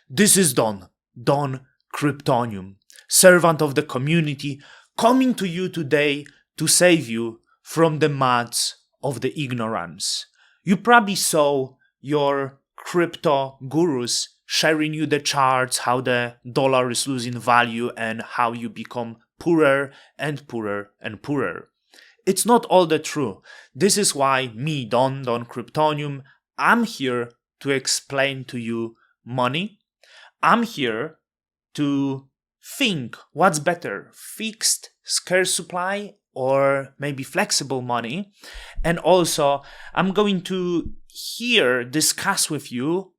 This is Don Kryptonium, servant of the community, coming to you today to save you from the mats of the ignorance. You probably saw your crypto gurus sharing you the charts, how the dollar is losing value and how you become poorer and poorer and poorer. It's not all that true. This is why me, Don Kryptonium, I'm here to explain to you money. I'm here to think what's better, fixed scarce supply or maybe flexible money. And also I'm going to here discuss with you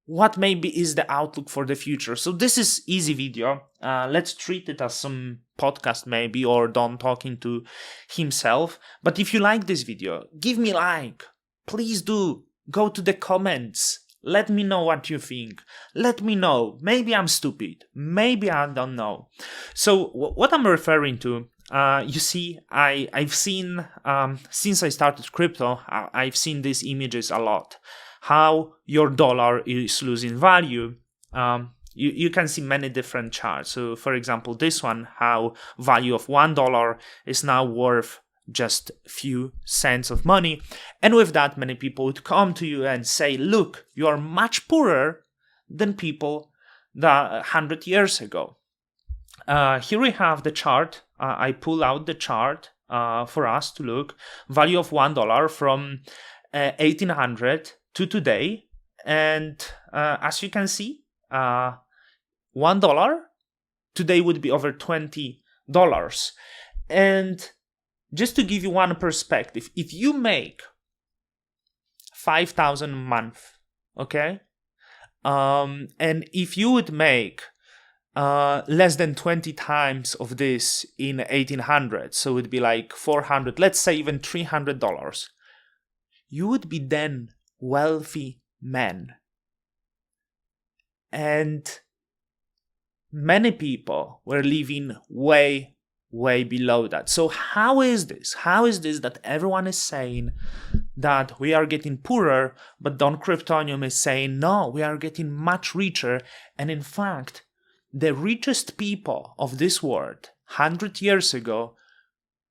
what maybe is the outlook for the future. So this is easy video. Let's treat it as some podcast maybe, or Don talking to himself. But if you like this video, give me a like. Please do. Go to the comments. Let me know what you think. Let me know. Maybe I'm stupid. Maybe I don't know. So what I'm referring to, you see, I've seen, since I started crypto, I've seen these images a lot. How your dollar is losing value. You can see many different charts. So for example, this one, how value of $1 is now worth just a few cents of money. And with that, many people would come to you and say, look, you are much poorer than people that 100 years ago. Here we have the chart. I pull out the chart for us to look. Value of $1 from 1800 to today. And as you can see, $1 today would be over $20. And just to give you one perspective, if you make 5,000 a month, okay, and if you would make less than 20 times of this in 1800, so it would be like 400, let's say even $300, you would be then wealthy man. And many people were living way below that. So how is this? How is this that everyone is saying that we are getting poorer, but Don Kryptonium is saying, no, we are getting much richer. And in fact, the richest people of this world 100 years ago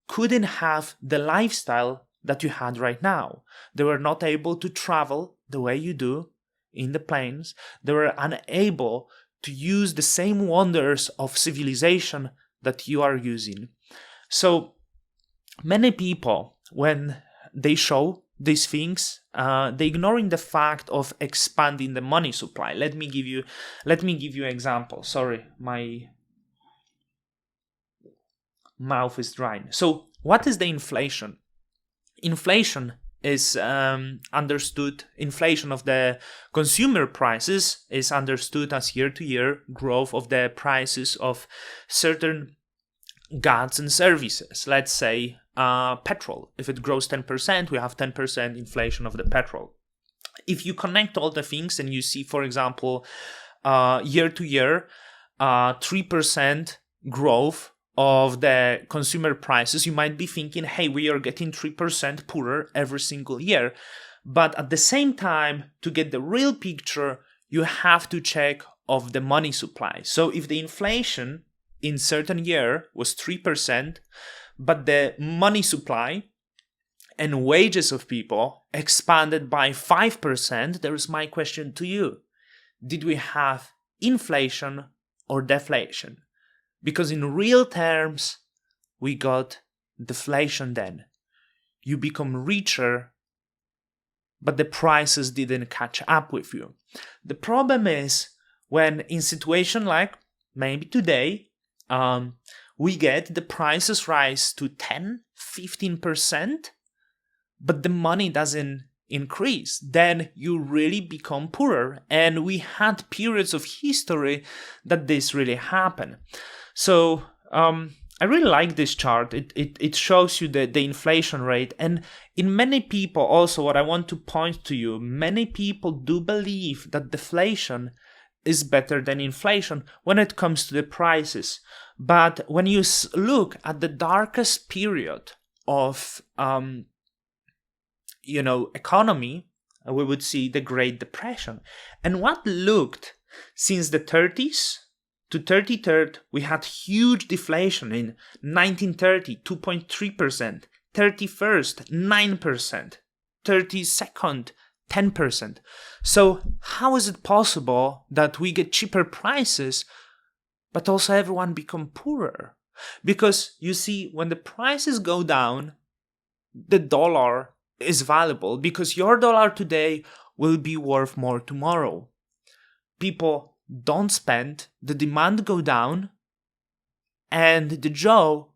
couldn't have the lifestyle that you had right now. They were not able to travel the way you do in the planes. They were unable to use the same wonders of civilization that you are using. So many people, when they show these things, they ignoring the fact of expanding the money supply. Let me give you an example. Sorry, my mouth is drying. So what is the inflation? Inflation is understood, inflation of the consumer prices is understood as year-to-year growth of the prices of certain goods and services. Let's say petrol. If it grows 10%, we have 10% inflation of the petrol. If you connect all the things and you see, for example, year-to-year 3% growth of the consumer prices, you might be thinking, hey, we are getting 3% poorer every single year. But at the same time, to get the real picture, you have to check of the money supply. So if the inflation in certain year was 3%, but the money supply and wages of people expanded by 5%, there is my question to you. Did we have inflation or deflation? Because in real terms, we got deflation then. You become richer, but the prices didn't catch up with you. The problem is when in situation like maybe today, we get the prices rise to 10, 15%, but the money doesn't increase. Then you really become poorer. And we had periods of history that this really happened. So I really like this chart. It shows you the inflation rate. And in many people also, what I want to point to you, many people do believe that deflation is better than inflation when it comes to the prices. But when you look at the darkest period of economy, we would see the Great Depression. And what looked Since the 30s to 33rd, we had huge deflation in 1930, 2.3%, 31st, 9%, 32nd, 10%. So how is it possible that we get cheaper prices, but also everyone become poorer? Because you see, when the prices go down, the dollar is valuable because your dollar today will be worth more tomorrow. People don't spend, the demand go down, and the Joe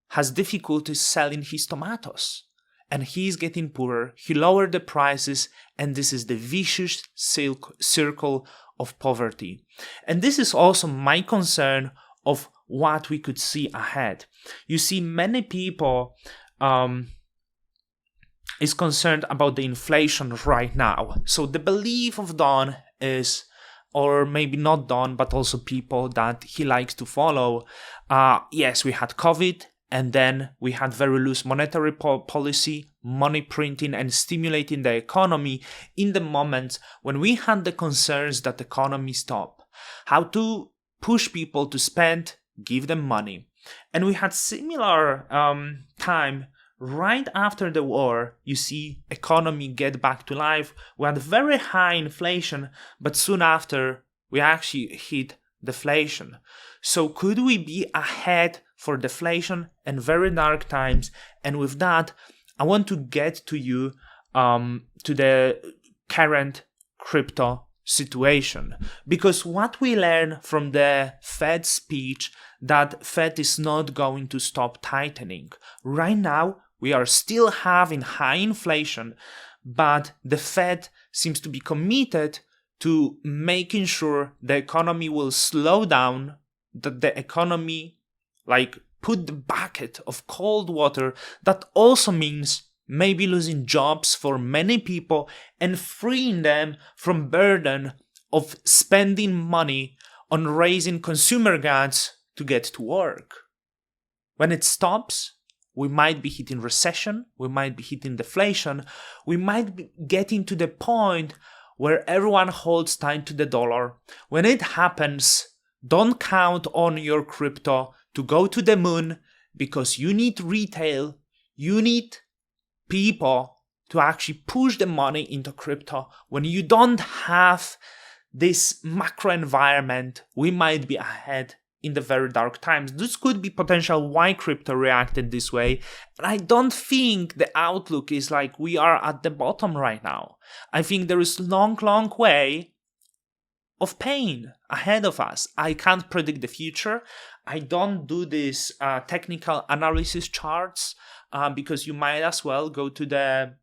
has difficulties selling his tomatoes. And he's getting poorer, he lowered the prices, and this is the vicious circle of poverty. And this is also my concern of what we could see ahead. You see, many people is concerned about the inflation right now. So the belief of Don is, or maybe not Don, but also people that he likes to follow, yes, we had COVID, and then we had very loose monetary policy, money printing and stimulating the economy in the moments when we had the concerns that the economy stopped. How to push people to spend, give them money. And we had similar time right after the war. You see economy get back to life. We had very high inflation, but soon after we actually hit deflation. So could we be ahead for deflation and very dark times? And with that, I want to get to you to the current crypto situation, because what we learn from the Fed speech, that Fed is not going to stop tightening. Right now we are still having high inflation, but the Fed seems to be committed to making sure the economy will slow down, that the economy put the bucket of cold water. That also means maybe losing jobs for many people and freeing them from burden of spending money on raising consumer goods to get to work. When it stops, we might be hitting recession, we might be hitting deflation, we might be getting to the point where everyone holds tight to the dollar. When it happens, don't count on your crypto to go to the moon, because you need retail, you need people to actually push the money into crypto. When you don't have this macro environment, we might be ahead in the very dark times. This could be potential why crypto reacted this way. And I don't think the outlook is like we are at the bottom right now. I think there is long way of pain ahead of us. I can't predict the future. I don't do these technical analysis charts because you might as well go to the,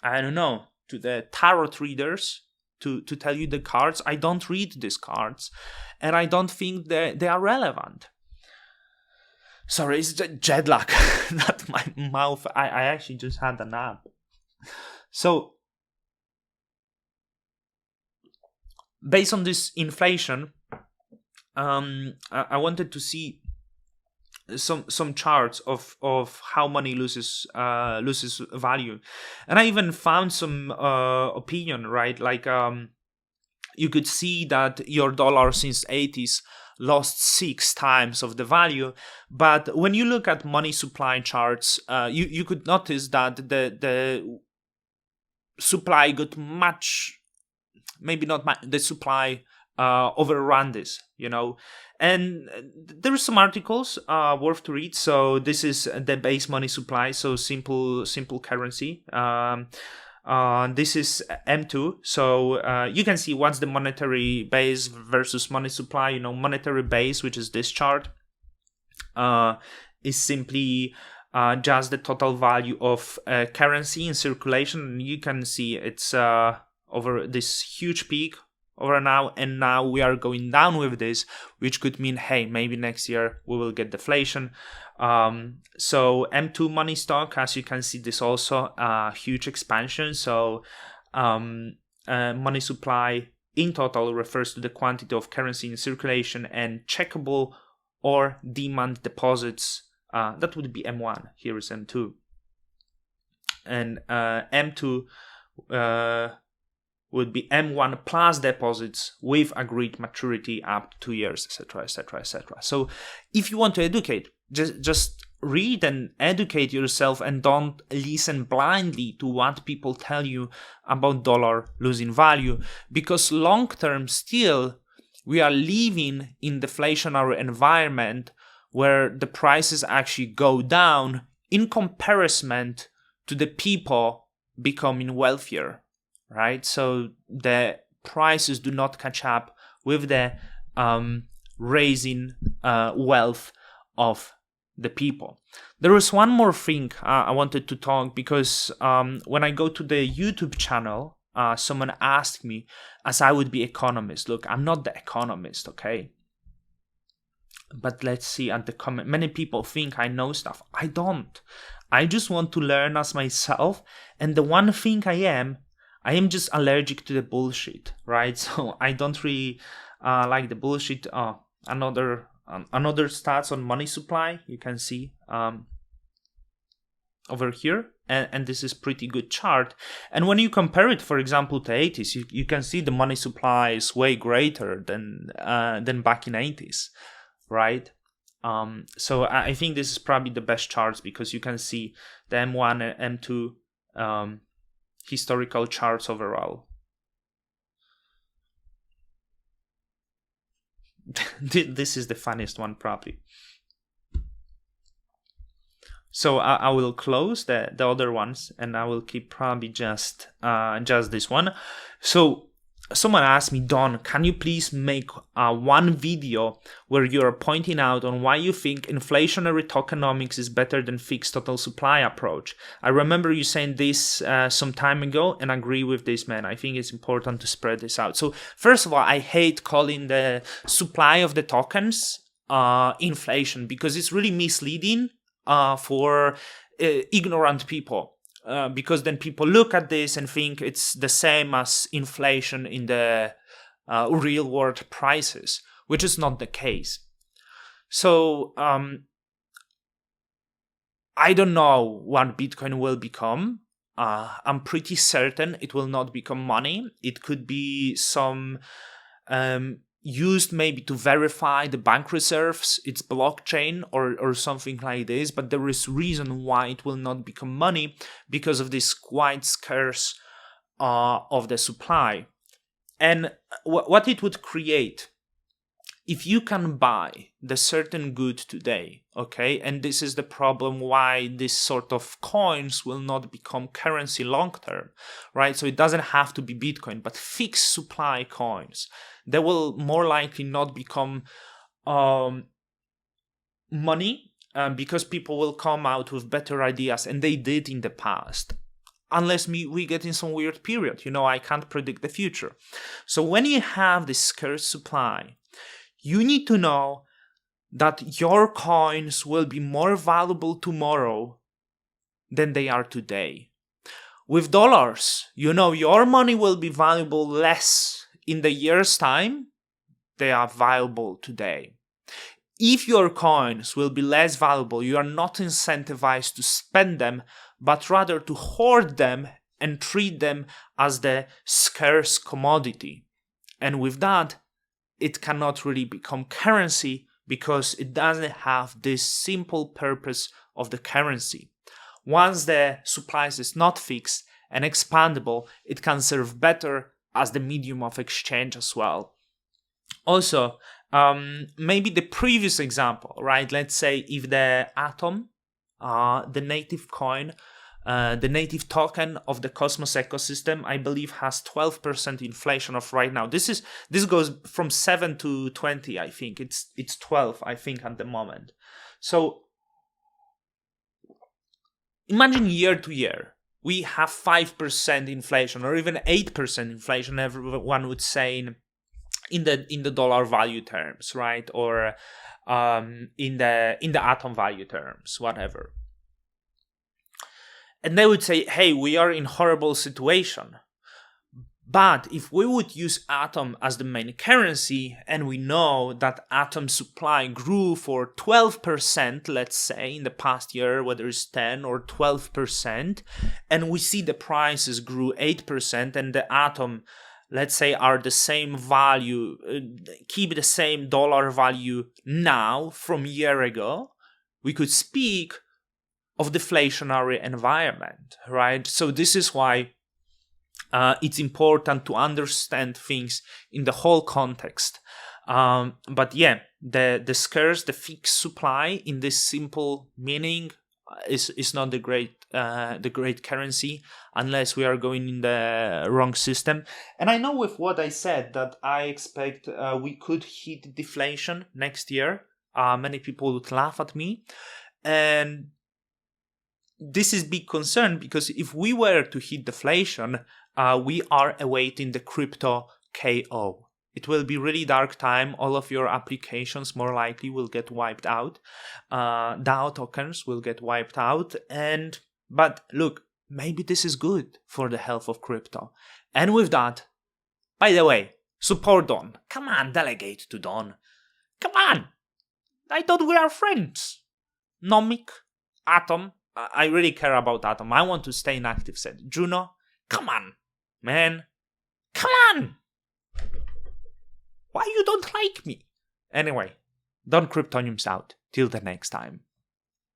to the tarot readers to tell you the cards. I don't read these cards, and I don't think they are relevant. Sorry, it's jet lag, not my mouth. I actually just had a nap. So, based on this inflation, I wanted to see some charts of how money loses value, and I even found some opinion, right? You could see that your dollar since 80s lost 6 times of the value, but when you look at money supply charts, you could notice that the supply got much, maybe not much, the supply overrun this, and there are some articles worth to read. So this is the base money supply, so simple currency. This is M2, so you can see what's the monetary base versus money supply. Monetary base, which is this chart, is simply just the total value of currency in circulation, and you can see it's over this huge peak over now, and now we are going down with this, which could mean, hey, maybe next year we will get deflation. So M2 money stock, as you can see, this also a huge expansion. So money supply in total refers to the quantity of currency in circulation, and checkable or demand deposits, that would be M1. Here is M2, and M2 would be M1 plus deposits with agreed maturity up to 2 years, etc., etc., etc. So if you want to educate, just read and educate yourself and don't listen blindly to what people tell you about dollar losing value, because long term still we are living in deflationary environment where the prices actually go down in comparison to the people becoming wealthier, right? So the prices do not catch up with the raising wealth of the people. There is one more thing I wanted to talk, because when I go to the YouTube channel, someone asked me, as I would be economist. Look, I'm not the economist, okay? But let's see at the comment. Many people think I know stuff. I don't. I just want to learn as myself. And the one thing I am just allergic to the bullshit, right? So I don't really like the bullshit. Another stats on money supply, you can see over here. And this is pretty good chart. And when you compare it, for example, to 80s, you can see the money supply is way greater than back in 80s, right? So I think this is probably the best charts, because you can see the M1 and M2 historical charts overall. This is the funniest one probably. So I will close the other ones, and I will keep probably just this one. So someone asked me, Don, can you please make one video where you're pointing out on why you think inflationary tokenomics is better than fixed total supply approach? I remember you saying this some time ago, and agree with this, man. I think it's important to spread this out. So first of all, I hate calling the supply of the tokens inflation, because it's really misleading for ignorant people. Because then people look at this and think it's the same as inflation in the real world prices, which is not the case. So I don't know what Bitcoin will become. I'm pretty certain it will not become money. It could be some used maybe to verify the bank reserves, its blockchain or something like this, but there is reason why it will not become money, because of this quite scarce of the supply. And what it would create, if you can buy the certain good today, okay, and this is the problem why this sort of coins will not become currency long term, right? So it doesn't have to be Bitcoin, but fixed supply coins. They will more likely not become money because people will come out with better ideas, and they did in the past. Unless we get in some weird period, I can't predict the future. So when you have this scarce supply, you need to know that your coins will be more valuable tomorrow than they are today. With dollars, your money will be valuable less in the year's time they are valuable today. If your coins will be less valuable, you are not incentivized to spend them, but rather to hoard them and treat them as the scarce commodity. And with that, it cannot really become currency, because it doesn't have this simple purpose of the currency. Once the supply is not fixed and expandable, it can serve better as the medium of exchange as well. Also, maybe the previous example, right? Let's say if the Atom, the native coin, the native token of the Cosmos ecosystem, I believe has 12% inflation of right now. This goes from 7 to 20, I think. It's 12, I think, at the moment. So imagine year to year, we have 5% inflation, or even 8% inflation, everyone would say, in the dollar value terms, right? Or in the Atom value terms, whatever. And they would say, hey, we are in horrible situation. But if we would use Atom as the main currency, and we know that Atom supply grew for 12%, let's say, in the past year, whether it's 10 or 12%, and we see the prices grew 8%, and the Atom, let's say, are the same value, keep the same dollar value now from a year ago, we could speak of deflationary environment, right? So this is why it's important to understand things in the whole context. But yeah, the scarce, the fixed supply in this simple meaning is not the great currency unless we are going in the wrong system. And I know with what I said that I expect we could hit deflation next year. Many people would laugh at me, and this is big concern because if we were to hit deflation, we are awaiting the crypto KO. It will be really dark time. All of your applications more likely will get wiped out. DAO tokens will get wiped out. But look, maybe this is good for the health of crypto. And with that, by the way, support Don. Come on, delegate to Don. Come on. I thought we are friends. Nomic, Atom. I really care about Atom. I want to stay in active set. Juno, come on, man. Come on. Why you don't like me? Anyway, Don Cryptoniums out. Till the next time.